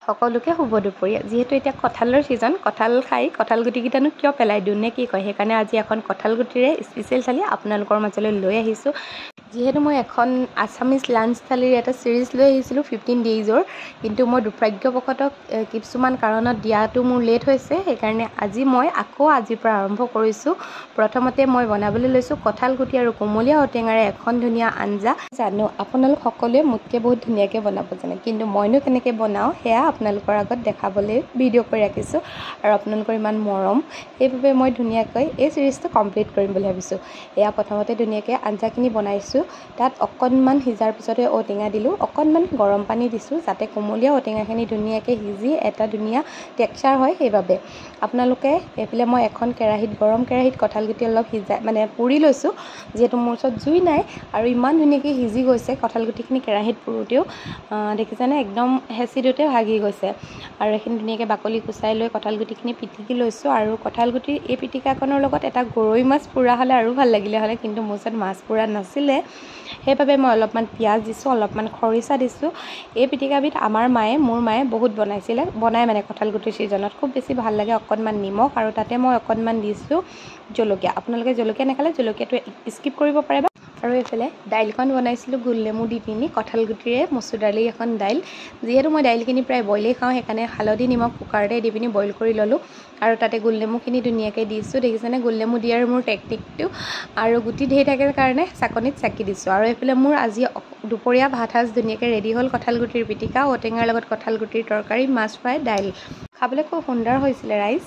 সকলোকে শুভ দুপৰীয়া। যিহেতু এতিয়া কঁঠালৰ ছিজন, কঁঠাল খাই কঁঠাল গুটিকেইটানো কিয় পেলাই দিওঁ নে কি কয়, সেইকাৰণে আজি এখন কঁঠাল গুটিৰে স্পেচিয়েল থালি আপোনালোকৰ মাজলৈ লৈ আহিছোঁ। যিহেতু মই এখন আছামিজ লাঞ্চ থালিৰ এটা ছিৰিজ লৈ আহিছিলোঁ 15 ডেইজৰ, কিন্তু মই দুৰ্ভাগ্যবশতঃ কিছুমান কাৰণত দিয়াটো মোৰ লেট হৈছে। সেইকাৰণে আজি মই আজিৰ পৰা আৰম্ভ কৰিছোঁ। প্ৰথমতে মই বনাবলৈ লৈছোঁ কঁঠাল গুটি আৰু কোমলীয়া ঔটেঙাৰে এখন ধুনীয়া আঞ্জা। জানো আপোনালোক সকলোৱে মোতকৈ বহুত ধুনীয়াকৈ বনাব জানে, কিন্তু মইনো কেনেকৈ বনাওঁ সেয়া আপোনালোকৰ আগত দেখাবলৈ ভিডিঅ' কৰি ৰাখিছোঁ। আৰু আপোনালোকৰ ইমান মৰম, সেইবাবে মই ধুনীয়াকৈ এই ছিৰিজটো কমপ্লিট কৰিম বুলি ভাবিছোঁ। এয়া প্ৰথমতে ধুনীয়াকৈ আঞ্জাখিনি বনাইছোঁ। তাত অকণমান সিজাৰ পিছতে ঔটেঙা দিলোঁ, অকণমান গৰম পানী দিছোঁ যাতে কোমলীয়া ঔটেঙাখিনি ধুনীয়াকৈ সিজি এটা ধুনীয়া টেক্সচাৰ হয়। সেইবাবে আপোনালোকে এইফালে মই এখন গৰম কেৰাহীত কঁঠাল গুটি অলপ পুৰি লৈছোঁ। যিহেতু মোৰ ওচৰত জুই নাই আৰু ইমান ধুনীয়াকৈ সিজি গৈছে কঁঠাল গুটিখিনি কেৰাহীত পুৰোঁতেও, দেখিছেনে একদম হেঁচিটোতে ভাগি গৈছে। আৰু এইখিনি ধুনীয়াকৈ বাকলি গুচাই লৈ কঁঠাল গুটিখিনি পিটিকি লৈছোঁ। আৰু কঁঠাল গুটিৰ এই পিটিকাকণৰ লগত এটা গৰৈ মাছ পোৰা হ'লে আৰু ভাল লাগিলে হ'লে, কিন্তু মোৰ ওচৰত মাছ পোৰা নাছিলে। সেইবাবে মই অলপমান পিঁয়াজ দিছোঁ, অলপমান খৰিচা দিছোঁ। এই পিটিকাবিধ মোৰ মায়ে বহুত বনাই কঁঠাল গুটিৰ ছিজনত খুব বেছি ভাল লাগে। অকণমান নিমখ আৰু তাতে মই অকণমান দিছোঁ জলকীয়া। আপোনালোকে জলকীয়া নাখালে জলকীয়াটো স্কিপ কৰিব পাৰে। আৰু এইফালে দাইলখন বনাইছিলোঁ গোল নেমু দি পিনি, কঁঠাল গুটিৰে মচুৰ দালি এখন দাইল। যিহেতু মই দাইলখিনি প্ৰায় বইলেই খাওঁ, সেইকাৰণে হালধি নিমখ কুকাৰতে দি পিনি বইল কৰি ল'লোঁ। আৰু তাতে গোল নেমুখিনি ধুনীয়াকৈ দিছোঁ। দেখিছেনে গোল নেমু দিয়াৰ মোৰ টেকনিকটো। আৰু গুটি ধেৰ থাকে কাৰণে চাকনিত চাকি দিছোঁ। আৰু এইফালে মোৰ আজি দুপৰীয়া ভাত সাজ ধুনীয়াকৈ ৰেডি হ'ল। কঁঠাল গুটিৰ পিটিকা, ঔটেঙাৰ লগত কঁঠাল গুটিৰ তৰকাৰী, মাছ ফ্ৰাই, দাইল। খাবলৈ খুব সুন্দৰ হৈছিলে ৰাইজ।